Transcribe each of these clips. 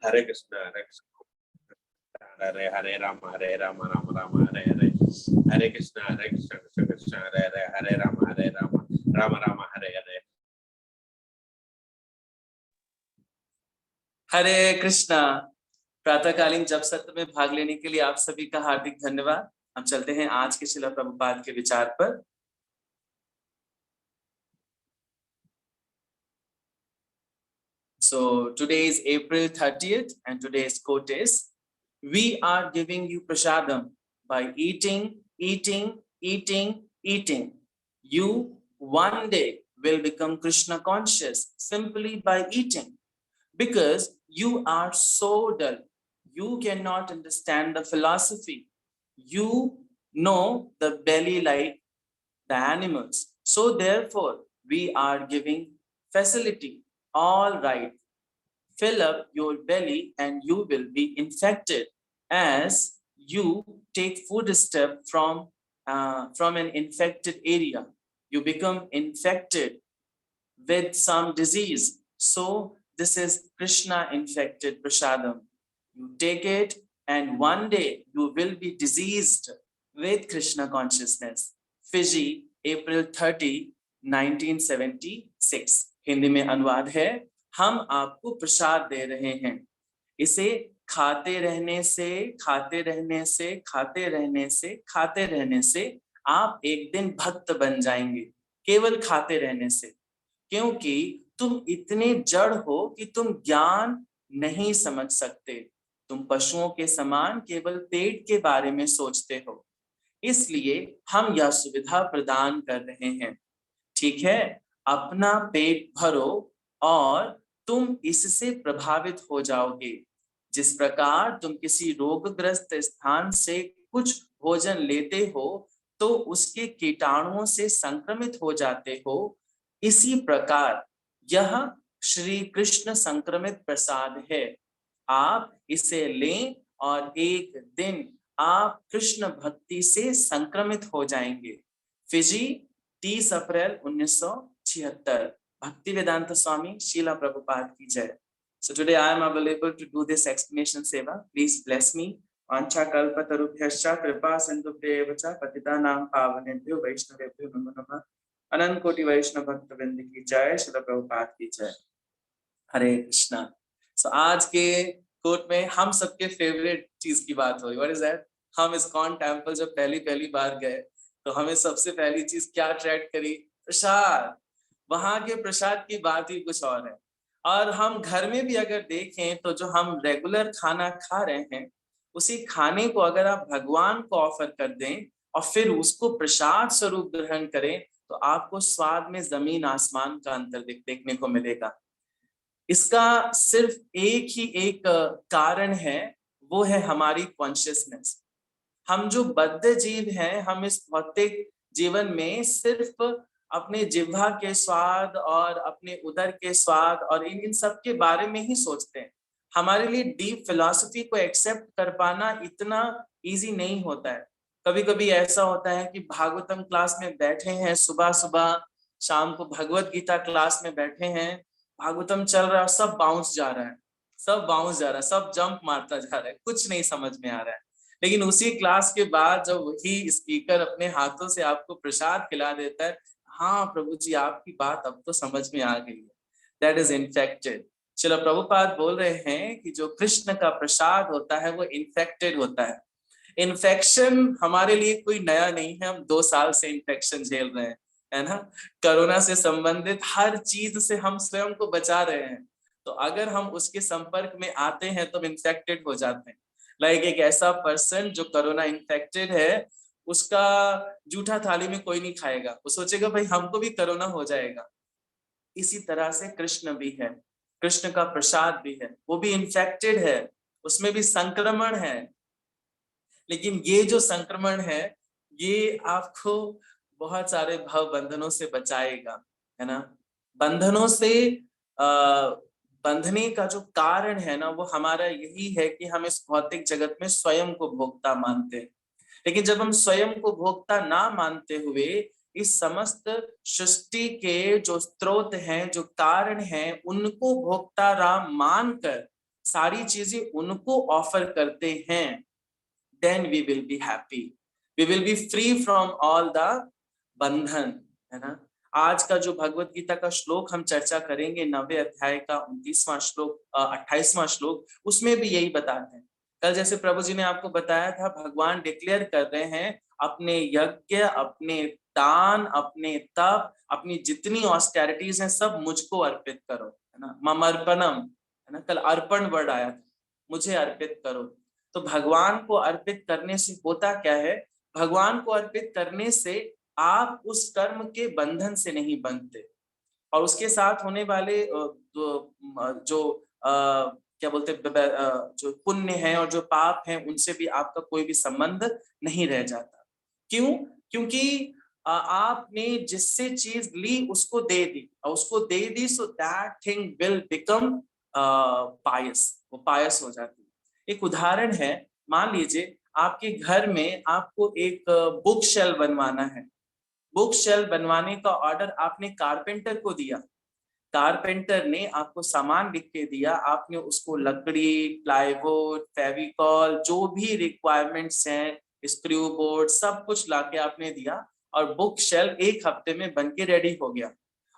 हरे कृष्ण हरे राम राम राम हरे हरे, हरे कृष्ण कृष्ण कृष्ण हरे राम राम राम हरे हरे। हरे कृष्णा। प्रातःकालीन जप सत्र में भाग लेने के लिए आप सभी का हार्दिक धन्यवाद। हम चलते हैं आज के श्रील प्रभुपाद के विचार पर। So today is April 30th and today's quote is, we are giving you prasadam by eating, eating, eating, eating. You one day will become Krishna conscious simply by eating, because you are so dull. You cannot understand the philosophy. You know the belly like the animals. So therefore, we are giving facility. All right, fill up your belly and you will be infected. As you take food step from an infected area, you become infected with some disease. So this is Krishna infected prasadam. You take it and one day you will be diseased with Krishna consciousness. Fiji, April 30, 1976. Hindi में अनुवाद है, हम आपको प्रसाद दे रहे हैं, इसे खाते रहने से खाते रहने से खाते रहने से खाते रहने से आप एक दिन भक्त बन जाएंगे, केवल खाते रहने से। क्योंकि तुम इतने जड़ हो कि तुम ज्ञान नहीं समझ सकते। तुम पशुओं के समान केवल पेट के बारे में सोचते हो, इसलिए हम यह सुविधा प्रदान कर रहे हैं। ठीक है, अपना पेट भरो और तुम इससे प्रभावित हो जाओगे। जिस प्रकार तुम किसी रोगग्रस्त स्थान से कुछ भोजन लेते हो तो उसके कीटाणुओं से संक्रमित हो जाते हो, इसी प्रकार यह श्री कृष्ण संक्रमित प्रसाद है। आप इसे लें और एक दिन आप कृष्ण भक्ति से संक्रमित हो जाएंगे। फिजी, 30 अप्रैल 1976। भक्ति वेदांत स्वामी श्रीला प्रभुपाद की जय। So today I am available to do this explanation seva. Please bless me. Ancha kalpatarubhyascha kripa sindhubhyev cha patitanam pavanebhyo vaishnavebhyo namo namah। अनंत कोटि वैष्णव भक्त वृंद की जय, श्रील प्रभुपाद की जय। हरे कृष्णा। So आज के कोट में हम सबके फेवरेट चीज की बात हो रही। What is that? हम इस्कॉन टेम्पल जब पहली बार गए तो हमें सबसे पहली चीज क्या अट्रैक्ट करी? प्रसाद। वहां के प्रसाद की बात ही कुछ और है। और हम घर में भी अगर देखें तो जो हम रेगुलर खाना खा रहे हैं, उसी खाने को अगर आप भगवान को ऑफर कर दें और फिर उसको प्रसाद स्वरूप ग्रहण करें तो आपको स्वाद में जमीन आसमान का अंतर देखने को मिलेगा। इसका सिर्फ एक कारण है, वो है हमारी कॉन्शियसनेस। हम जो बद्ध जीव हैं, हम इस भौतिक जीवन में सिर्फ अपने जिह्वा के स्वाद और अपने उदर के स्वाद और इन सब के बारे में ही सोचते हैं। हमारे लिए डीप फिलॉसफी को एक्सेप्ट कर पाना इतना इजी नहीं होता है। कभी कभी ऐसा होता है कि भागवतम क्लास में बैठे हैं, सुबह सुबह शाम को भगवत गीता क्लास में बैठे हैं, भागवतम चल रहा है, सब बाउंस जा रहा है, सब जंप मारता जा रहा है, कुछ नहीं समझ में आ रहा है। लेकिन उसी क्लास के बाद जब वही स्पीकर अपने हाथों से आपको प्रसाद खिला देता है, हाँ प्रभु जी आपकी बात अब तो समझ में आ गई है, दैट इज इन्फेक्टेड। चलो, प्रभुपाद बोल रहे हैं कि जो कृष्ण का प्रसाद होता है वो इन्फेक्टेड होता है। इन्फेक्शन हमारे लिए कोई नया नहीं है, हम 2 साल से इन्फेक्शन झेल रहे हैं, है ना। कोरोना से संबंधित हर चीज से हम स्वयं को बचा रहे हैं, तो अगर हम उसके संपर्क में आते हैं तो इन्फेक्टेड हो जाते हैं। लाइक एक ऐसा पर्सन जो कोरोना इन्फेक्टेड है, उसका जूठा थाली में कोई नहीं खाएगा, वो सोचेगा भाई हमको भी कोरोना हो जाएगा। इसी तरह से कृष्ण भी है, कृष्ण का प्रसाद भी है, वो भी इन्फेक्टेड है, उसमें भी संक्रमण है। लेकिन ये जो संक्रमण है, ये आपको बहुत सारे भव बंधनों से बचाएगा, है ना। बंधनों से बंधने का जो कारण है ना, वो हमारा यही है कि हम इस भौतिक जगत में स्वयं को भोक्ता मानते हैं। लेकिन जब हम स्वयं को भोक्ता ना मानते हुए इस समस्त सृष्टि के जो स्रोत हैं, जो कारण हैं, उनको भोक्ता राम मानकर सारी चीजें उनको ऑफर करते हैं, then we will be happy, we will be free from all the बंधन, है ना। आज का जो भगवत गीता का श्लोक हम चर्चा करेंगे 9वें अध्याय का 29वां श्लोक 28वां श्लोक, उसमें भी यही बताते हैं। कल जैसे प्रभु जी ने आपको बताया था, भगवान डिक्लेयर कर रहे हैं अपने यज्ञ, अपने दान, अपने तप, अपनी जितनी ऑस्टेरिटीज हैं सब मुझको अर्पित करो, है ना। ममर्पणम, है ना, कल अर्पण वर्ड आया था, मुझे अर्पित करो। तो भगवान को अर्पित करने से होता क्या है, भगवान को अर्पित करने से आप उस कर्म के बंधन से नहीं बंधते, और उसके साथ होने वाले जो क्या बोलते जो पुण्य है और जो पाप है उनसे भी आपका कोई भी संबंध नहीं रह जाता। क्यों? क्योंकि आपने जिससे चीज ली उसको दे दी, और उसको दे दी, so that thing will become pious, वो पायस हो जाती है। एक उदाहरण है, मान लीजिए आपके घर में आपको एक बुक शेल्फ बनवाना है। बुक शेल्फ बनवाने का ऑर्डर आपने कारपेंटर को दिया, कारपेंटर ने आपको सामान लिख के दिया, आपने उसको लकड़ी, प्लाईवुड, फेविकॉल, जो भी रिक्वायरमेंट्स हैं, स्क्रू बोर्ड, सब कुछ लाके आपने दिया, और बुक शेल्फ 1 हफ्ते में बनके रेडी हो गया।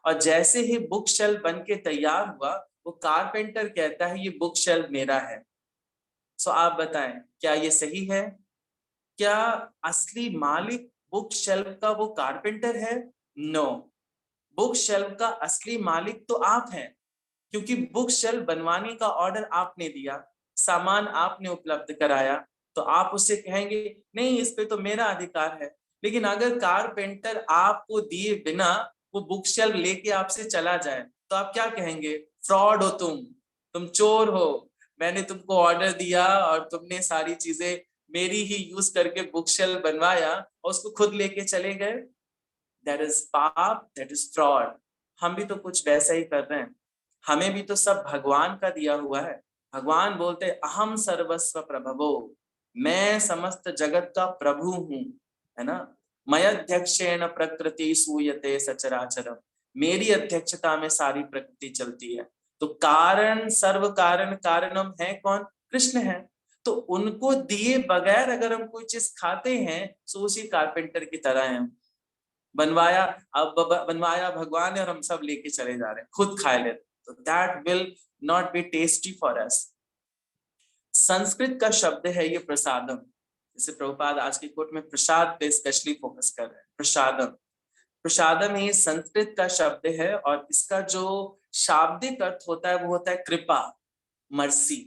और जैसे ही बुक शेल्फ बनके तैयार हुआ, वो कारपेंटर कहता है ये बुक शेल्फ मेरा है। सो आप बताएं, क्या ये सही है? क्या असली मालिक बुक शेल्फ का वो कारपेंटर है? नो, बुक शेल्फ का असली मालिक तो आप हैं, क्योंकि बुक शेल्फ बनवाने का ऑर्डर आपने दिया, सामान आपने उपलब्ध कराया, तो आप उससे कहेंगे नहीं, इस पे तो मेरा अधिकार है। लेकिन अगर कारपेंटर आपको दिए बिना वो बुक शेल्फ लेके आपसे चला जाए, तो आप क्या कहेंगे? फ्रॉड हो तुम चोर हो, मैंने तुमको ऑर्डर दिया और तुमने सारी चीजें मेरी ही यूज करके बुक शेल्फ बनवाया और उसको खुद लेके चले गए। दैट इज पाप, दैट इज फ्रॉड। हम भी तो कुछ वैसा ही कर रहे हैं, हमें भी तो सब भगवान का दिया हुआ है। भगवान बोलते अहम सर्वस्व प्रभवो, मैं समस्त जगत का प्रभु हूँ, है ना। मयध्यक्षेण प्रकृति सूयते सचराचरम, मेरी अध्यक्षता में सारी प्रकृति चलती है। तो कारण, सर्व कारण कारणम है कौन? कृष्ण है। तो उनको दिए बगैर अगर हम कोई चीज खाते हैं तो उसी कारपेंटर की तरह है। बनवाया, अब बनवाया भगवान ने और हम सब लेके चले जा रहे हैं, खुद खा लेते, तो that will not be tasty for us. Sanskrit का शब्द है ये प्रसादम, जैसे प्रभुपाद आज की कोट में प्रसाद पे स्पेशली फोकस कर रहे हैं। प्रसादम, प्रसादम ये संस्कृत का शब्द है, और इसका जो शाब्दिक अर्थ होता है वो होता है कृपा, मर्सी।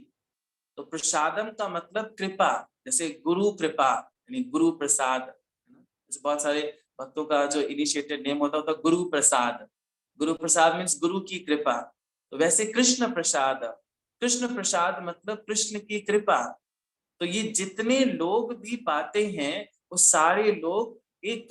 तो प्रसादम का मतलब कृपा, जैसे गुरु कृपा यानी गुरु प्रसाद, जैसे बहुत सारे भक्तों का जो इनिशिएटेड नेम होता है गुरु प्रसाद। गुरु प्रसाद मीन्स गुरु की कृपा। तो वैसे कृष्ण प्रसाद, कृष्ण प्रसाद मतलब कृष्ण की कृपा। तो ये जितने लोग भी पाते हैं वो सारे लोग एक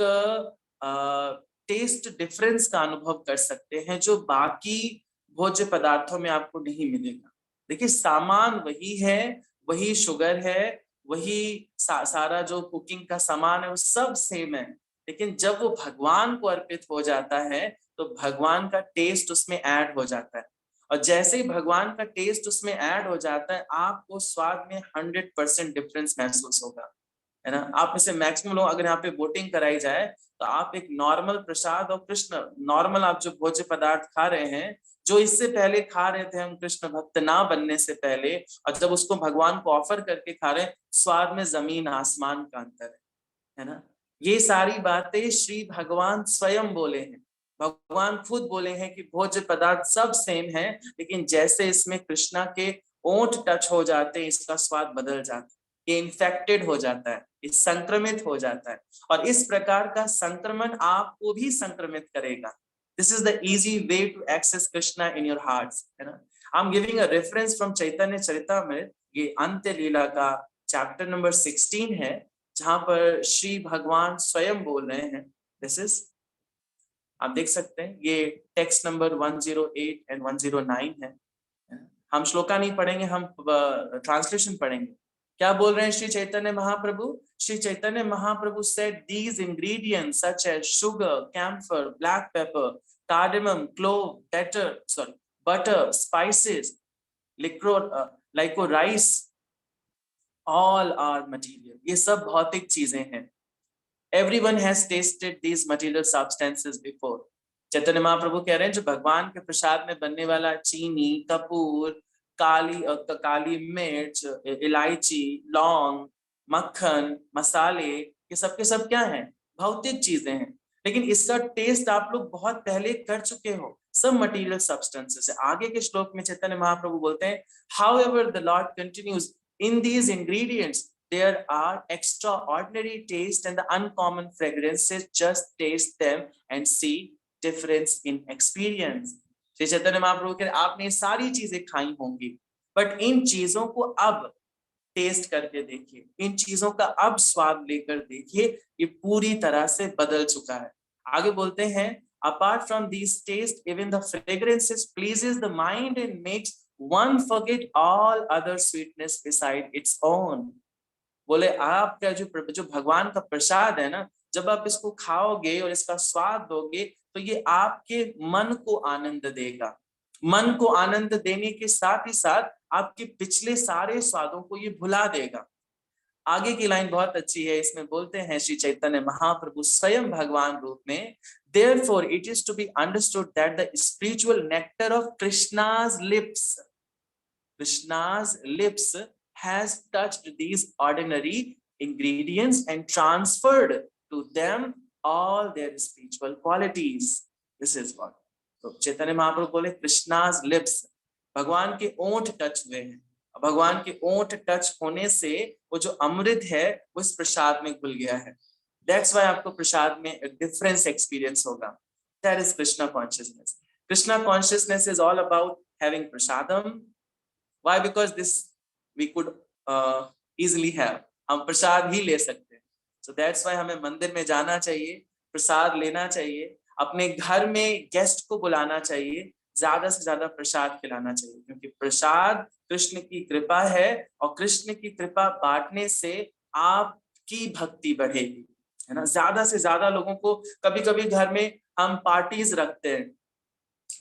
टेस्ट डिफरेंस का अनुभव कर सकते हैं, जो बाकी भोज्य पदार्थों में आपको नहीं मिलेगा। देखिए सामान वही है, वही शुगर है, वही सारा जो कुकिंग का सामान है वो सब सेम है, लेकिन जब वो भगवान को अर्पित हो जाता है तो भगवान का टेस्ट उसमें ऐड हो जाता है। और जैसे ही भगवान का टेस्ट उसमें ऐड हो जाता है, आपको स्वाद में 100% डिफरेंस महसूस होगा, है ना। आप में से मैक्सिमम लोग अगर यहाँ पे वोटिंग कराई जाए तो आप एक नॉर्मल प्रसाद और कृष्ण नॉर्मल आप जो भोज्य पदार्थ खा रहे हैं, जो इससे पहले खा रहे थे हम कृष्ण भक्त ना बनने से पहले, और जब उसको भगवान को ऑफर करके खा रहे हैं, स्वाद में जमीन आसमान का अंतर है ना। ये सारी बातें श्री भगवान स्वयं बोले हैं, भगवान खुद बोले हैं कि भोज्य पदार्थ सब सेम है, लेकिन जैसे इसमें कृष्णा के ओंठ टच हो जाते हैं इसका स्वाद बदल जाता है, ये इन्फेक्टेड हो जाता है, ये संक्रमित हो जाता है, और इस प्रकार का संक्रमण आपको भी संक्रमित करेगा। This is the easy way to access Krishna in your hearts, है ना। I'm giving a reference from चैतन्य चरितामृत, ये अंत्य लीला का चैप्टर नंबर 16 है, जहां पर श्री भगवान स्वयं बोल रहे हैं। This is, आप देख सकते हैं ये टेक्स्ट नंबर 108 एंड 109 है। हम श्लोका नहीं पढ़ेंगे, हम ट्रांसलेशन पढ़ेंगे। क्या बोल रहे हैं Shri Chaitanya Mahaprabhu? Shri Chaitanya Mahaprabhu said these ingredients such as sugar, camphor, black pepper, cardamom, clove, butter, spices, like वो राइस, ऑल आर मटीरियल, ये सब भौतिक चीजें हैं। Everyone has tasted these material substances before. Chaitanya Mahaprabhu कह रहे हैं जो भगवान के प्रसाद में बनने वाला चीनी, कपूर, काली मिर्च, इलायची, लौंग, मक्खन, मसाले, ये सब के सब क्या हैं? भौतिक चीजें हैं। लेकिन इसका टेस्ट आप लोग बहुत पहले कर चुके हो, सब मटेरियल सब्सटेंसेस है। आगे के श्लोक में चैतन्य महाप्रभु बोलते हैं, however the Lord continues, in these ingredients there are extraordinary taste and the uncommon fragrances, just taste them and see difference in experience. Shri Chaitanya Mahaprabhu कह रहे आपने सारी चीजें खाई होंगी, बट इन चीजों को अब टेस्ट करके देखिए, इन चीजों का अब स्वाद लेकर देखिए, ये पूरी तरह से बदल चुका है। आगे बोलते हैं, apart from these taste even the fragrances pleases the mind and makes one forget all other sweetness beside its own. बोले आपका जो भगवान का प्रसाद है ना, जब आप इसको खाओगे और इसका स्वाद दोगे तो ये आपके मन को आनंद देगा। मन को आनंद देने के साथ ही साथ आपके पिछले सारे स्वादों को ये भुला देगा। आगे की लाइन बहुत अच्छी है, इसमें बोलते हैं श्री चैतन्य महाप्रभु स्वयं भगवान रूप में, therefore it is to be understood that the spiritual nectar of Krishna's lips has touched these ordinary ingredients and transferred to them all their spiritual qualities. This is what. तो चैतन्य महाप्रभु बोले कृष्णाज लिप्स, भगवान के ओंठ टच हुए हैं। भगवान के ओंठ टच होने से वो जो अमृत है वो इस प्रसाद में घुल गया है। That's why आपको प्रसाद में एक डिफरेंस एक्सपीरियंस होगा। That is Krishna consciousness. Krishna consciousness is all about having prasadam. Why? Because this we could easily have. हम प्रसाद ही ले सकते हैं। So that's why हमें मंदिर में जाना चाहिए, प्रसाद लेना चाहिए, अपने घर में गेस्ट को बुलाना चाहिए, ज्यादा से ज्यादा प्रसाद खिलाना चाहिए, क्योंकि प्रसाद कृष्ण की कृपा है और कृष्ण की कृपा बांटने से आपकी भक्ति बढ़ेगी, है ना। ज्यादा से ज्यादा लोगों को, कभी कभी घर में हम पार्टीज रखते हैं,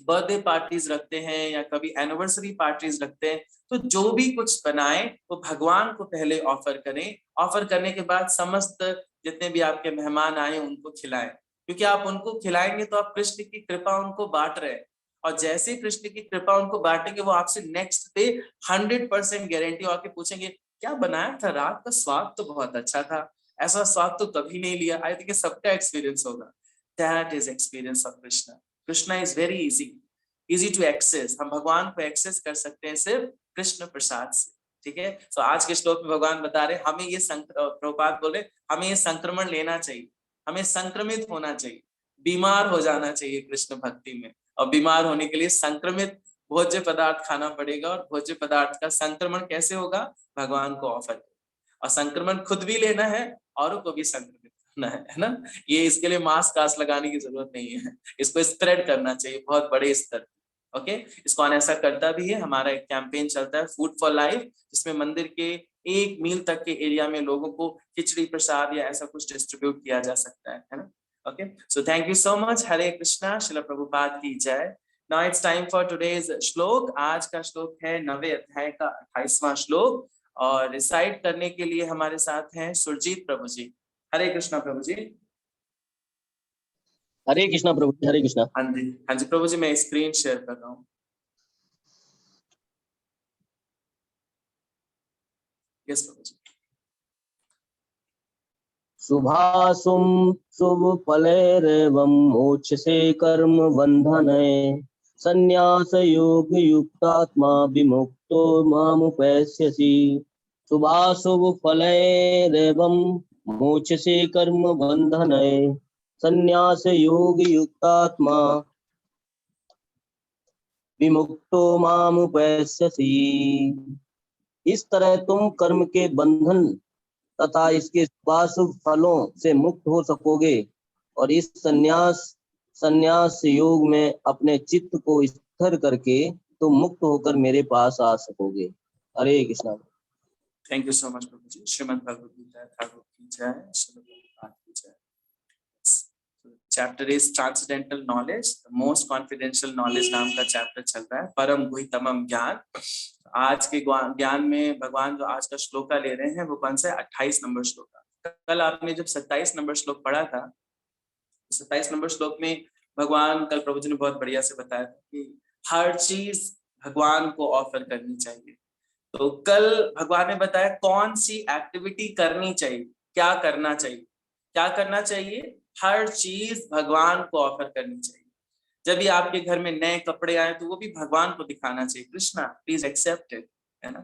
बर्थडे पार्टीज रखते हैं या कभी एनिवर्सरी पार्टीज रखते हैं, तो जो भी कुछ बनाए वो भगवान को पहले ऑफर करें। ऑफर करने के बाद समस्त जितने भी आपके मेहमान आए उनको खिलाएं, क्योंकि आप उनको खिलाएंगे तो आप कृष्ण की कृपा उनको बांट रहे हैं, और जैसे कृष्ण की कृपा उनको बांटेंगे वो आपसे नेक्स्ट डे 100% गारंटी आके पूछेंगे क्या बनाया था, रात का स्वाद तो बहुत अच्छा था, ऐसा स्वाद तो कभी नहीं लिया। आई थिंक सबका एक्सपीरियंस होगा। That is experience of Krishna. Krishna is very easy to access. हम भगवान को एक्सेस कर सकते हैं सिर्फ कृष्ण प्रसाद से, ठीक है। तो आज के श्लोक में भगवान बता रहे हमें ये प्रभुपाद बोले हमें ये संक्रमण लेना चाहिए, हमें संक्रमित होना चाहिए, बीमार हो जाना चाहिए कृष्ण भक्ति में। और बीमार होने के लिए संक्रमित भोज्य पदार्थ खाना पड़ेगा, और भोज्य पदार्थ का संक्रमण कैसे होगा? भगवान को ऑफर, और संक्रमण खुद भी लेना है औरों को भी संक्रमित करना है ना। ये इसके लिए मास्क कास्ट लगाने की जरूरत नहीं है, इसको स्प्रेड करना चाहिए बहुत बड़े स्तर। ओके, इसको ऐसा करता भी है। हमारा एक कैंपेन चलता है फूड फॉर लाइफ, जिसमें मंदिर के 1 मील तक के एरिया में लोगों को खिचड़ी प्रसाद या ऐसा कुछ डिस्ट्रीब्यूट किया जा सकता है ना। Okay, so thank you so much. Hare Krishna, Srila Prabhupada की जय। Now it's time for today's shloka. आज का श्लोक है 9वें अध्याय का 28वां श्लोक, और रिसाइट करने के लिए हमारे साथ हैं सुरजीत प्रभु जी। हरे कृष्णा प्रभु जी। हरे कृष्णा प्रभु जी। हरे कृष्णा। हाँ जी प्रभु जी, मैं स्क्रीन शेयर कर रहा हूँ। यस प्रभु जी। शुभासुम शुभ फलेरेवं मोक्षसे कर्म बंधने संन्यास योग युक्तात्मा विमुक्तो मामुपैस्यसि। शुभाशुभ फलेरेवं मोक्षसे कर्म बंधने संन्यास योग युक्तात्मा विमुक्तो मामुपैस्यसि। इस तरह तुम कर्म के बंधन तथा इसके शुभाशुभ फलों से मुक्त हो सकोगे, और इस संन्यास योग में अपने चित्त को स्थिर करके तुम मुक्त होकर मेरे पास आ सकोगे। Hare Krishna. Thank you so much Prabhu ji. Shrimad Bhagavad Gita Thakur की जय, श्रीमद् प्रभुपाद की जय। Chapter is transcendental knowledge, the most confidential knowledge नाम का चैप्टर चल रहा है, परम गुह्यतमम ज्ञान। आज के ज्ञान में भगवान जो आज का श्लोका ले रहे हैं वो कौन सा है? 28 नंबर श्लोका। कल आपने जब 27 नंबर श्लोक पढ़ा था, 27 नंबर श्लोक में भगवान, कल प्रभु जी ने बहुत बढ़िया से बताया था कि हर चीज भगवान को ऑफर करनी चाहिए। तो कल भगवान ने बताया कौन सी एक्टिविटी करनी चाहिए, क्या करना चाहिए। क्या करना चाहिए? हर चीज भगवान को ऑफर करनी चाहिए। जब भी आपके घर में नए कपड़े आए तो वो भी भगवान को दिखाना चाहिए, कृष्णा प्लीज एक्सेप्ट इट, है ना।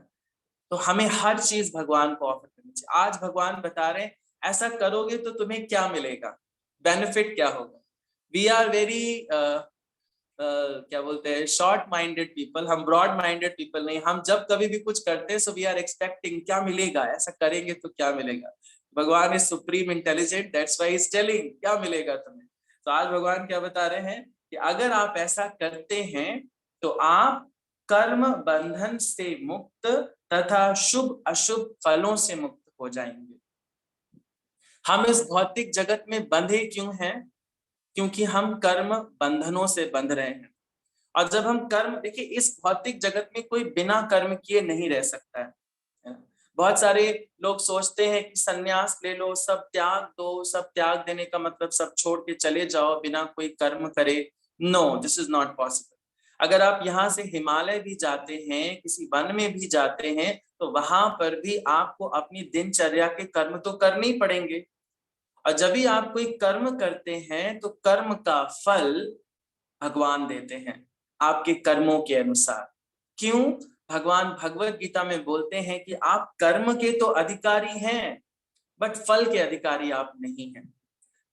तो हमें हर चीज भगवान को ऑफर करनी चाहिए। आज भगवान बता रहे हैं ऐसा करोगे तो तुम्हें क्या मिलेगा, बेनिफिट क्या होगा। वी आर वेरी क्या बोलते हैं, शॉर्ट माइंडेड पीपल, हम ब्रॉड माइंडेड पीपल नहीं। हम जब कभी भी कुछ करते हैं सो वी आर एक्सपेक्टिंग क्या मिलेगा, ऐसा करेंगे तो क्या मिलेगा। भगवान is supreme intelligent, that's why is telling क्या मिलेगा तुम्हें। तो आज भगवान क्या बता रहे हैं कि अगर आप ऐसा करते हैं तो आप कर्म बंधन से मुक्त तथा शुभ अशुभ फलों से मुक्त हो जाएंगे। हम इस भौतिक जगत में बंधे क्यों हैं? क्योंकि हम कर्म बंधनों से बंध रहे हैं। और जब हम कर्म, देखिए इस भौतिक जगत में कोई बिना कर्म किए नहीं रह सकता है। बहुत सारे लोग सोचते हैं कि सन्यास ले लो, सब त्याग दो, सब त्याग देने का मतलब सब छोड़ के चले जाओ बिना कोई कर्म करे। No, this is not possible. अगर आप यहाँ से हिमालय भी जाते हैं, किसी वन में भी जाते हैं, तो वहां पर भी आपको अपनी दिनचर्या के कर्म तो करने ही पड़ेंगे। और जब भी आप कोई कर्म करते हैं तो कर्म का फल भगवान देते हैं आपके कर्मों के अनुसार। क्यों? भगवान भगवत गीता में बोलते हैं कि आप कर्म के तो अधिकारी हैं बट फल के अधिकारी आप नहीं हैं।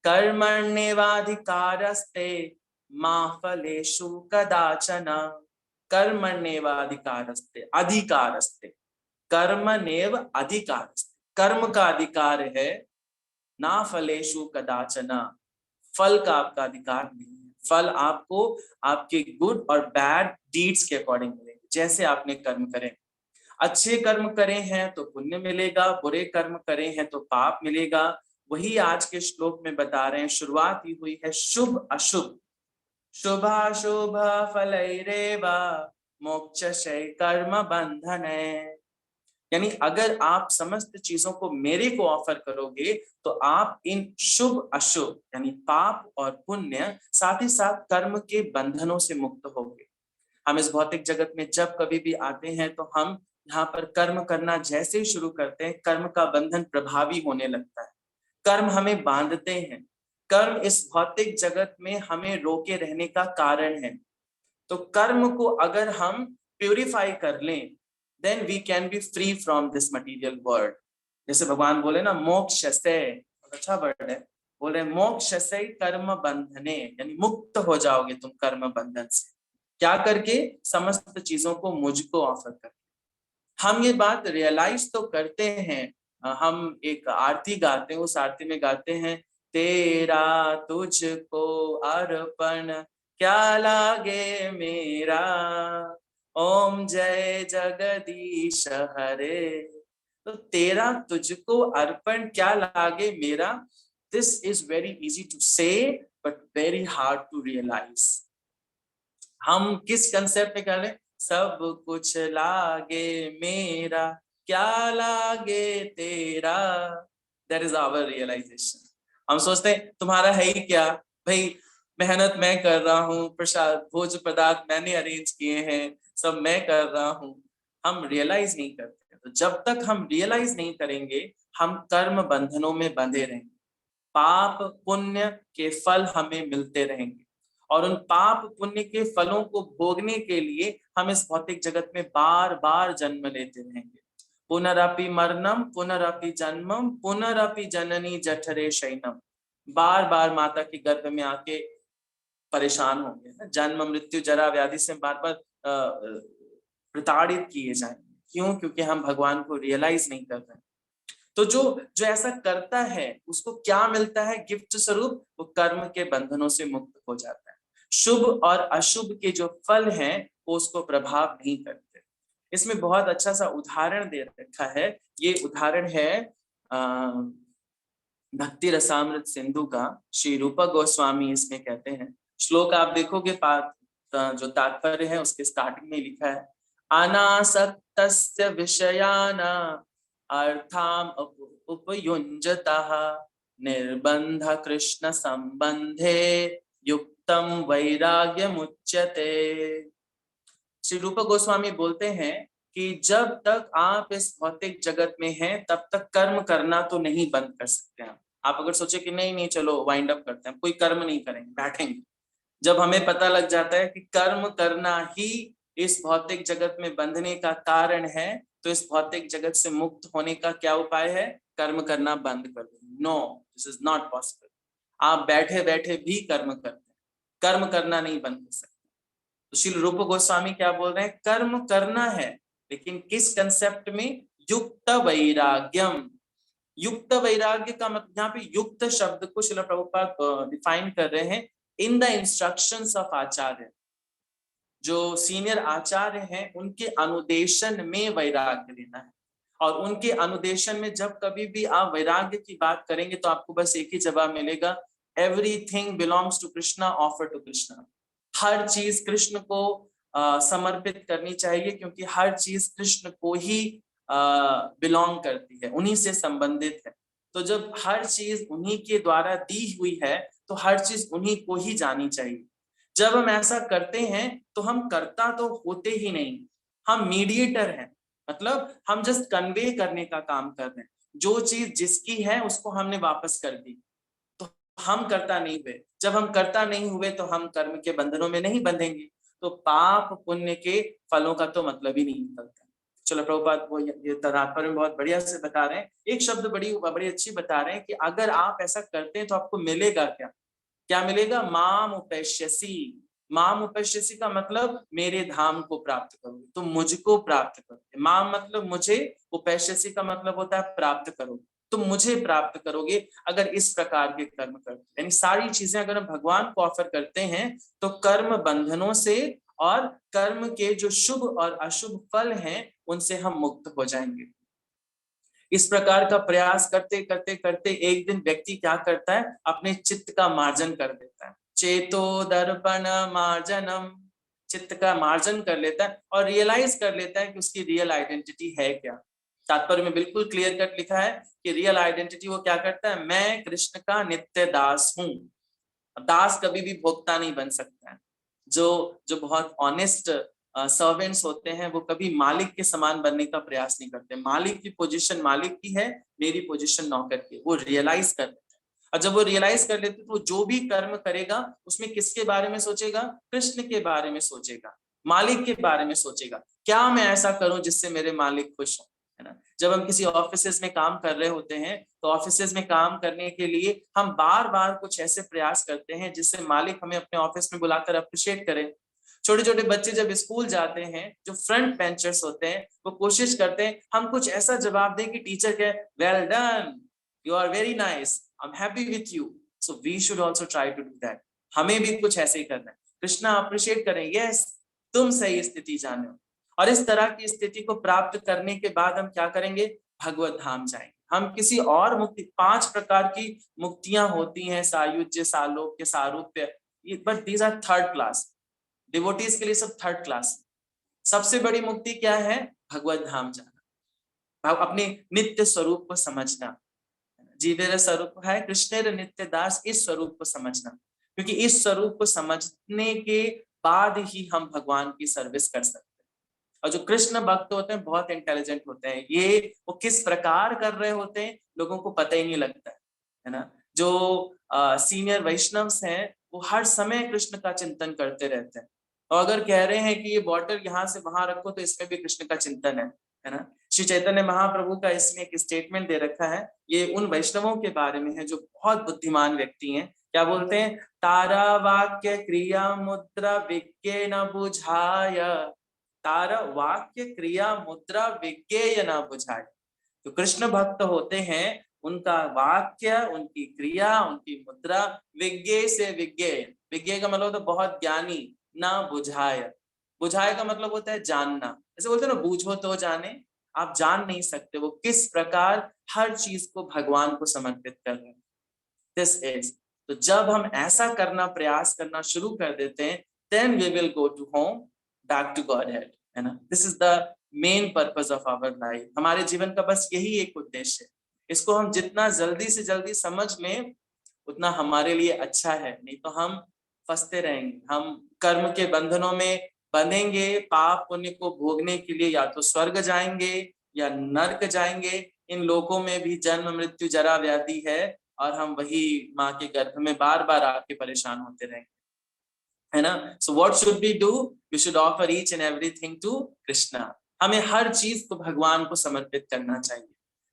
कर्मण्येवाधिकारस्ते मा फलेषु कदाचन। कर्मण्येवाधिकारस्ते, अधिकारस्ते, कर्मण्येव अधिकारस्ते, कर्म का अधिकार है, ना फलेषु कदाचन, फल का आपका अधिकार नहीं है। फल आपको आपके गुड और बैड डीड्स के अकॉर्डिंग मिलेंगे, जैसे आपने कर्म करें। अच्छे कर्म करें हैं तो पुण्य मिलेगा, बुरे कर्म करें हैं तो पाप मिलेगा। वही आज के श्लोक में बता रहे हैं, शुरुआत ही हुई है शुभ अशुभ, शुभाशुभ फलैरेव मोक्षस्य कर्म बंधने। यानी अगर आप समस्त चीजों को मेरे को ऑफर करोगे तो आप इन शुभ अशुभ यानी पाप और पुण्य, साथ ही साथ कर्म के बंधनों से मुक्त होंगे। हम इस भौतिक जगत में जब कभी भी आते हैं तो हम यहाँ पर कर्म करना जैसे ही शुरू करते हैं, कर्म का बंधन प्रभावी होने लगता है। कर्म हमें बांधते हैं। कर्म इस भौतिक जगत में हमें रोके रहने का कारण है। तो कर्म को अगर हम प्यूरिफाई कर लें, then we can be free from this material world। जैसे भगवान बोले ना मोक्ष से, अच्छा वर्ड है, बोल रहे मोक्ष से कर्म बंधने, यानी मुक्त हो जाओगे तुम कर्म बंधन से। क्या करके? समस्त चीजों को मुझको ऑफर करके। हम ये बात रियलाइज तो करते हैं। हम एक आरती गाते हैं, उस आरती में गाते हैं, तेरा तुझको अर्पण क्या लागे मेरा, ओम जय जगदीश हरे। तो तेरा तुझको अर्पण क्या लागे मेरा, this is very easy to say but very hard to realise. हम किस कंसेप्ट में कर रहे हैं? सब कुछ लागे मेरा क्या लागे तेरा, दैट इज आवर रियलाइजेशन। हम सोचते हैं तुम्हारा है ही क्या भाई, मेहनत मैं कर रहा हूँ, प्रसाद भोज पदार्थ मैंने अरेंज किए हैं, सब मैं कर रहा हूँ। हम रियलाइज नहीं करते। तो जब तक हम रियलाइज नहीं करेंगे हम कर्म बंधनों में बंधे रहेंगे। पाप पुण्य के फल हमें मिलते रहेंगे और उन पाप पुण्य के फलों को भोगने के लिए हम इस भौतिक जगत में बार बार जन्म लेते रहेंगे। पुनरपि मरणम पुनरपि जन्मम पुनरपि जननी जठरे शयनम। बार बार माता के गर्भ में आके परेशान होंगे, जन्म मृत्यु जरा व्याधि से बार बार प्रताड़ित किए जाएंगे। क्यों? क्योंकि हम भगवान को रियलाइज नहीं कर रहे। तो जो ऐसा करता है उसको क्या मिलता है गिफ्ट स्वरूप? वो कर्म के बंधनों से मुक्त हो जाता है। शुभ और अशुभ के जो फल हैं वो उसको प्रभाव नहीं करते। इसमें बहुत अच्छा सा उदाहरण दे रखा है। ये उदाहरण है भक्ति रसामृत सिंधु का। श्री रूपा गोस्वामी इसमें कहते हैं, श्लोक आप देखोगे जो तात्पर्य है उसके स्टार्टिंग में लिखा है, अनासक्तस्य विषयान अर्थाम उपयुञ्जतः निर्बंध कृष्ण संबंधे युक्तम वैराग्यमुच्यते। श्री रूप गोस्वामी बोलते हैं कि जब तक आप इस भौतिक जगत में हैं तब तक कर्म करना तो नहीं बंद कर सकते हैं। आप अगर सोचे कि नहीं नहीं चलो वाइंड अप करते हैं, कोई कर्म नहीं करेंगे, बैठेंगे, जब हमें पता लग जाता है कि कर्म करना ही इस भौतिक जगत में बंधने का कारण है, तो इस भौतिक जगत से मुक्त होने का क्या उपाय है? कर्म करना बंद कर दो। No, this is not possible. आप बैठे बैठे भी कर्म करते हैं, कर्म करना नहीं बंद कर सकते। तो श्री रूप गोस्वामी क्या बोल रहे हैं? कर्म करना है, लेकिन किस कंसेप्ट में? युक्त वैराग्यम। युक्त वैराग्य का मतलब, यहाँ पे युक्त शब्द को श्रील प्रभुपाद डिफाइन कर रहे हैं इन द इंस्ट्रक्शंस ऑफ आचार्य। जो सीनियर आचार्य हैं उनके अनुदेशन में वैराग्य लेना है, और उनके अनुदेशन में जब कभी भी आप वैराग्य की बात करेंगे तो आपको बस एक ही जवाब मिलेगा, everything belongs to Krishna, offer to Krishna. हर चीज कृष्ण को समर्पित करनी चाहिए, क्योंकि हर चीज कृष्ण को ही बिलोंग करती है, उन्हीं से संबंधित है। तो जब हर चीज उन्हीं के द्वारा दी हुई है तो हर चीज उन्हीं को ही जानी चाहिए। जब हम ऐसा करते हैं तो हम कर्ता तो होते ही नहीं, हम मीडिएटर हैं। मतलब हम जस्ट कन्वे करने का काम कर रहे हैं, जो चीज जिसकी है उसको हमने वापस कर दी, तो हम कर्ता नहीं हुए। जब हम कर्ता नहीं हुए तो हम कर्म के बंधनों में नहीं बंधेंगे, तो पाप पुण्य के फलों का तो मतलब ही नहीं निकलता। चलो प्रभुपाद वो ये तात्पर्य में बहुत बढ़िया से बता रहे हैं, एक शब्द बड़ी अच्छी बता रहे हैं कि अगर आप ऐसा करते हैं तो आपको मिलेगा क्या? क्या मिलेगा? माम उपैश्यसि। माम उपैश्यसि का मतलब मेरे धाम को प्राप्त करोगे, तुम मुझको प्राप्त करोगे। माम मतलब मुझे, उपैश्यसि का मतलब होता है प्राप्त करोगे, तुम मुझे प्राप्त करोगे अगर इस प्रकार के कर्म करते। यानी सारी चीजें अगर हम भगवान को ऑफर करते हैं तो कर्म बंधनों से और कर्म के जो शुभ और अशुभ फल हैं उनसे हम मुक्त हो जाएंगे। इस प्रकार का प्रयास करते करते करते एक दिन व्यक्ति क्या करता है? अपने चित्त का मार्जन कर देता है। चेतो दर्पण मार्जनम, चित्त का मार्जन कर लेता है और रियलाइज कर लेता है कि उसकी रियल आइडेंटिटी है क्या। तात्पर्य में बिल्कुल क्लियर कट लिखा है कि रियल आइडेंटिटी वो क्या करता है? मैं कृष्ण का नित्य दास हूं। दास कभी भी भोक्ता नहीं बन सकता है। जो बहुत ऑनेस्ट सर्वेंट्स होते हैं वो कभी मालिक के समान बनने का प्रयास नहीं करते। मालिक की पोजीशन मालिक की है, मेरी पोजीशन नौकर की। वो रियलाइज कर लेते हैं, और जब वो रियलाइज कर लेते तो जो भी कर्म करेगा उसमें किसके बारे में सोचेगा? कृष्ण के बारे में सोचेगा, मालिक के बारे में सोचेगा। क्या मैं ऐसा करूं जिससे मेरे मालिक खुश हो, है ना। जब हम किसी ऑफिस में काम कर रहे होते हैं तो ऑफिस में काम करने के लिए हम बार बार कुछ ऐसे प्रयास करते हैं जिससे मालिक हमें अपने ऑफिस में बुलाकर अप्रिशिएट करे। छोटे छोटे बच्चे जब स्कूल जाते हैं, जो फ्रंट बेंचर्स होते हैं, वो कोशिश करते हैं हम कुछ ऐसा जवाब दें कि टीचर कहे well done, you are very nice, I am happy with you. So we should also try to do that. हमें भी कुछ ऐसे ही करना है। कृष्णा अप्रिशिएट करें, यस तुम सही स्थिति जाने हो। और इस तरह की स्थिति को प्राप्त करने के बाद हम क्या करेंगे? भगवत धाम जाएंगे। हम किसी और मुक्ति, 5 प्रकार की मुक्तियां होती हैं, सायुज्य, सालोक्य, सारूप्य, but these are third class. Devotees के लिए सब थर्ड क्लास। सबसे बड़ी मुक्ति क्या है? भगवत धाम जाना, अपने नित्य स्वरूप को समझना। जीवेर स्वरूप है कृष्णेर नित्य दास, इस स्वरूप को समझना। क्योंकि इस स्वरूप को समझने के बाद ही हम भगवान की सर्विस कर सकते हैं। और जो कृष्ण भक्त होते हैं बहुत इंटेलिजेंट होते हैं, ये वो किस प्रकार कर रहे होते हैं लोगों को पता ही नहीं लगता है ना। जो सीनियर वैष्णव्स हैं वो हर समय कृष्ण का चिंतन करते रहते हैं, और अगर कह रहे हैं कि ये बॉटल यहाँ से वहां रखो तो इसमें भी कृष्ण का चिंतन है ना। श्री चैतन्य महाप्रभु का इसमें एक स्टेटमेंट दे रखा है, ये उन वैष्णवों के बारे में है जो बहुत बुद्धिमान व्यक्ति हैं। क्या बोलते हैं? तारा वाक्य क्रिया मुद्रा विज्ञे न बुझाय, तारा वाक्य क्रिया मुद्रा विज्ञेय न बुझाए। जो कृष्ण भक्त होते हैं उनका वाक्य, उनकी क्रिया, उनकी मुद्रा विज्ञेय से विज्ञेय, विज्ञेय का मतलब होता है बहुत ज्ञानी, ना बुझाए। बुझाए का मतलब होता है जानना। ऐसे बोलते हैं ना, बूझो तो जाने। आप जान नहीं सकते वो किस प्रकार हर चीज को भगवान को समर्पित कर रहे हैं। दिस इज, तो जब हम ऐसा करना प्रयास करना शुरू कर देते हैं, then we will go to home, back to Godhead. है ना। This is the main purpose of our life. हमारे जीवन का बस यही एक उद्देश्य है। इसको हम जितना जल्दी से जल्दी समझ लें उतना हमारे लिए अच्छा है, नहीं तो हम फंसते रहेंगे, हम कर्म के बंधनों में बंधेंगे, पाप पुण्य को भोगने के लिए या तो स्वर्ग जाएंगे या नर्क जाएंगे। इन लोकों में भी जन्म मृत्यु जरा व्याधि है और हम वही माँ के गर्भ में बार बार आके परेशान होते रहेंगे, है ना। So what should we do? We should offer each and everything to Krishna. हमें हर चीज को भगवान को समर्पित करना चाहिए,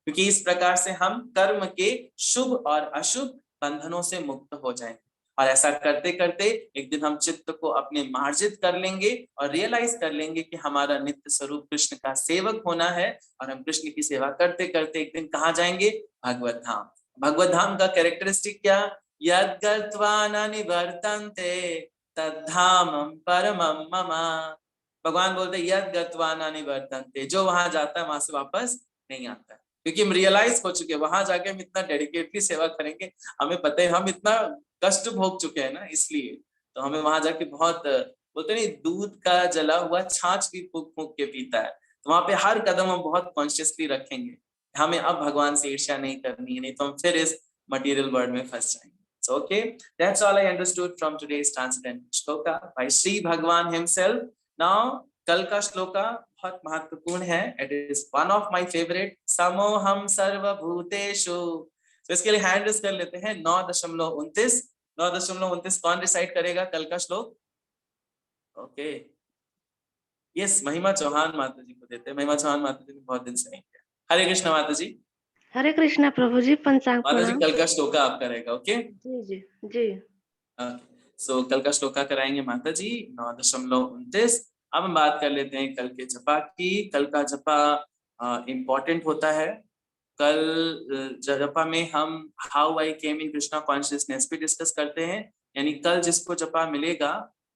क्योंकि इस प्रकार से हम कर्म के शुभ और अशुभ बंधनों से मुक्त हो जाएंगे। और ऐसा करते करते एक दिन हम चित्त को अपने मार्जित कर लेंगे और रियलाइज कर लेंगे कि हमारा नित्य स्वरूप कृष्ण का सेवक होना है, और हम कृष्ण की सेवा करते करते एक दिन कहाँ जाएंगे? भगवत धाम। भगवत धाम का कैरेक्टरिस्टिक क्या? यद् गत्वा न निवर्तन्ते तद्धामं परमं मम। भगवान बोलते यद् गत्वा न निवर्तन्ते, जो वहां जाता है वहां से वापस नहीं आता है। क्योंकि हम रियलाइज हो चुके हैं, वहां जाके हम इतना डेडिकेटली सेवा करेंगे, हमें पता है हम इतना कष्ट भोग चुके हैं ना, इसलिए तो हमें वहां जाके बहुत, बोलते नहीं, दूध का जला हुआ छाछ भी फूक फूक के पीता है। तो वहां पे हर कदम हम बहुत कॉन्शियसली रखेंगे, हमें अब भगवान से ईर्ष्या नहीं करनी है, नहीं तो हम फिर इस मटेरियल वर्ल्ड में फंस जाएंगे। So, okay, that's all I understood from today's transcendental shloka by Sri Bhagwan himself. Now, कल का श्लोका बहुत महत्वपूर्ण है. It is one of my favorite. समोहम सर्वभूतेषु. तो इसके लिए हैंड रेस कर लेते हैं. 9.29. 9.29 कौन रिसाइट करेगा कल का श्लोक? ओके, यस, महिमा चौहान माता जी को देते हैं. महिमा चौहान माता जी ने बहुत दिन से नहीं किया. हरे कृष्ण माता जी. हरे कृष्णा प्रभु जी, पंचांग माता जी प्रणाम। कल का श्लोका आप करेगा. ओके जी जी जी। सो कल का श्लोका कराएंगे माता जी 9.29. अब हम बात कर लेते हैं कल के जपा की. कल का जपा इम्पोर्टेंट होता है. कल जपा में हम how I came in Krishna consciousness भी डिस्कस करते हैं. यानी कल जिसको जपा मिलेगा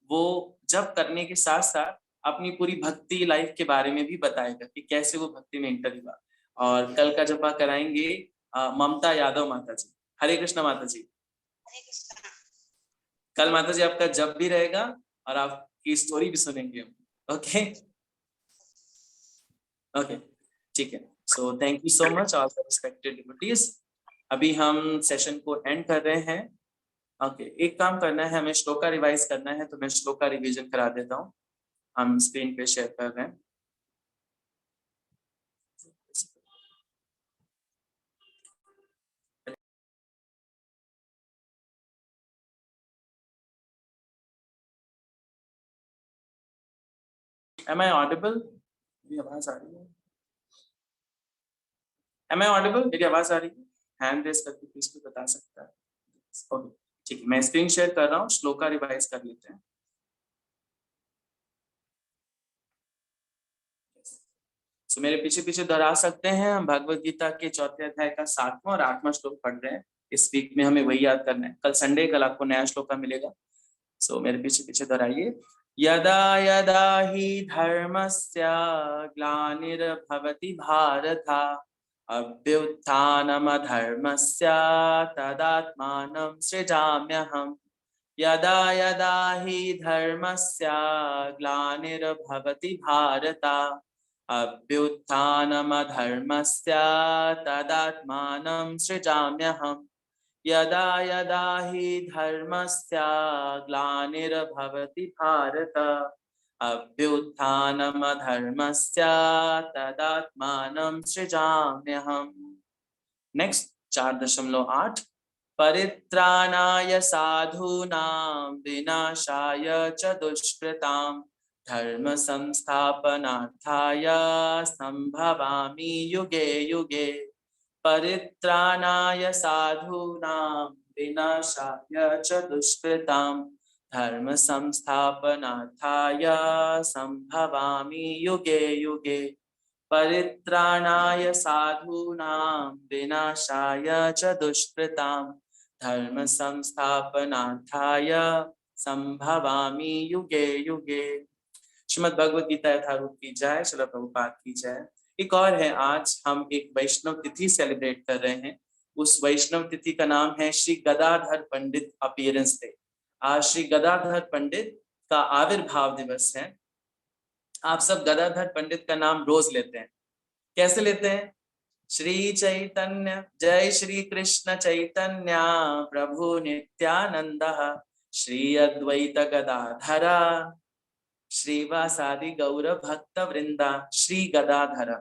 वो जप करने के साथ साथ अपनी पूरी भक्ति लाइफ के बारे में भी बताएगा कि कैसे वो भक्ति में इंटर हुआ. और कल का जपा कराएंगे ममता यादव माता जी. हरे कृष्णा माता जी. कल माता जी आपका जप भी रहेगा और आपकी स्टोरी भी सुनेंगे हम. ओके ओके, ठीक है. सो thank you so much all respected devotees. अभी हम सेशन को एंड कर रहे हैं. ओके, एक काम करना है, हमें श्लोका रिवाइज करना है, तो मैं श्लोका रिवीजन करा देता हूँ. हम स्क्रीन पे शेयर कर रहे हैं. Am I audible? मेरी आवाज आ रही है? Am I audible? मेरी आवाज आ रही है? हैंड रेस करके प्लीज कोई बता सकता है? ओके, ठीक है, मैं स्क्रीन शेयर कर रहा हूँ. श्लोका रिवाइज कर लेते हैं. तो मेरे पीछे पीछे दोहरा सकते हैं. हम भगवत गीता के 4थे अध्याय का 7वां और 8वां श्लोक पढ़ रहे हैं. इस वीक में हमें वही याद करना है. कल संडे, कल आपको नया श्लोका मिलेगा. सो मेरे पीछे पीछे दोहराइए. यदा यदा हि धर्मस्य ग्लानिर्भवति भारत अभ्युत्थानमधर्मस्य तदात्मानं सृजाम्यहम्. यदा यदा हि धर्मस्य ग्लानिर्भवति भारत अभ्युत्थानमधर्मस्य तदात्मानं सृजाम्यहम्. यदा यदा हि धर्मस्य ग्लानिर्भवति भारत अभ्युत्थानमधर्मस्य तदात्मानं सृजाम्यहम्. नेक्स्ट 4.8. परित्राणाय साधूनां विनाशाय च दुष्कृतां धर्म संस्थापनार्थाय संभवामि युगे युगे. परित्राणाय साधूनां विनाशाय च दुष्कृतां धर्म संस्थापनार्थाय संभवामि युगे युगे. परित्राणाय साधूनां विनाशाय च दुष्कृतां धर्म संस्थापनार्थाय संभवामि युगे युगे. श्रीमद् भगवद गीता यथारूप की जय. श्रील प्रभुपाद की जय. एक और है, आज हम एक वैष्णव तिथि सेलिब्रेट कर रहे हैं. उस वैष्णव तिथि का नाम है श्री गदाधर पंडित अपीयरेंस डे. आज श्री गदाधर पंडित का आविर्भाव दिवस है. आप सब गदाधर पंडित का नाम रोज लेते हैं, कैसे लेते हैं? श्री चैतन्य, जय श्री कृष्ण चैतन्य प्रभु नित्यानंद, श्री अद्वैत गदाधरा श्रीवासादि गौर भक्त वृंदा, श्री गदाधर।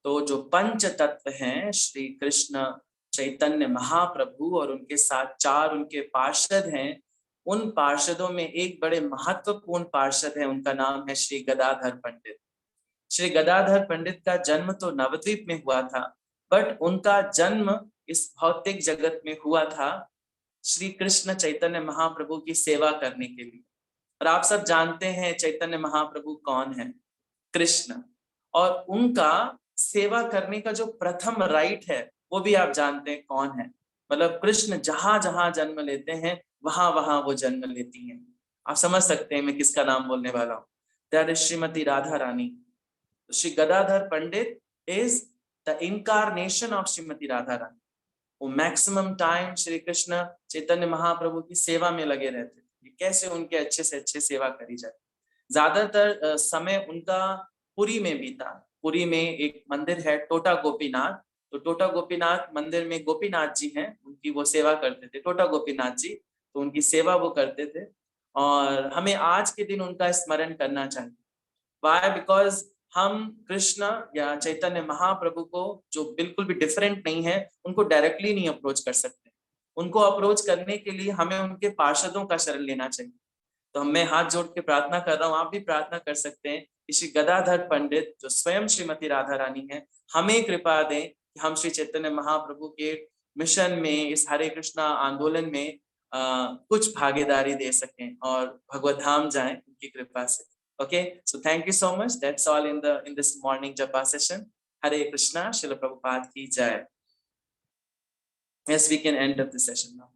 तो जो पंच तत्व हैं, श्री कृष्ण चैतन्य महाप्रभु और उनके साथ 4 उनके पार्षद हैं, उन पार्षदों में एक बड़े महत्वपूर्ण पार्षद है, उनका नाम है श्री गदाधर पंडित। श्री गदाधर पंडित का जन्म तो नवद्वीप में हुआ था, बट उनका जन्म इस भौतिक जगत में हुआ था श्री कृष्ण चैतन्य महाप्रभु की सेवा करने के लिए। और आप सब जानते हैं चैतन्य महाप्रभु कौन है? कृष्ण। और उनका सेवा करने का जो प्रथम राइट है वो भी आप जानते हैं कौन है। मतलब कृष्ण जहां जहां जन्म लेते हैं वहां वहां वो जन्म लेती हैं। आप समझ सकते हैं मैं किसका नाम बोलने वाला हूँ। That is Shrimati Radha Rani. Shri Gadadhar Pandit is the incarnation of Shrimati Radha Rani. वो मैक्सिमम टाइम श्री कृष्ण चैतन्य महाप्रभु की सेवा में लगे रहते थे, कैसे उनके अच्छे से अच्छे सेवा करी जाए। ज्यादातर समय उनका पुरी में बीता। पुरी में एक मंदिर है टोटा गोपीनाथ, तो टोटा गोपीनाथ मंदिर में गोपीनाथ जी हैं, उनकी वो सेवा करते थे, टोटा गोपीनाथ जी, तो उनकी सेवा वो करते थे। और हमें आज के दिन उनका स्मरण करना चाहिए। वाई? बिकॉज हम कृष्ण या चैतन्य महाप्रभु को, जो बिल्कुल भी डिफरेंट नहीं है, उनको डायरेक्टली नहीं अप्रोच कर सकते। उनको अप्रोच करने के लिए हमें उनके पार्षदों का शरण लेना चाहिए। तो मैं हाथ जोड़ के प्रार्थना कर रहा हूँ, आप भी प्रार्थना कर सकते हैं कि श्री गदाधर पंडित जो स्वयं श्रीमती राधा रानी है, हमें कृपा दें कि हम श्री चैतन्य महाप्रभु के मिशन में, इस हरे कृष्णा आंदोलन में कुछ भागीदारी दे सकें और भगवत धाम जाएं उनकी कृपा से। Okay, so thank you so much. That's all in this morning japa session. Hare Krishna, Srila Prabhupada ki jai. Yes, we can end up the session now.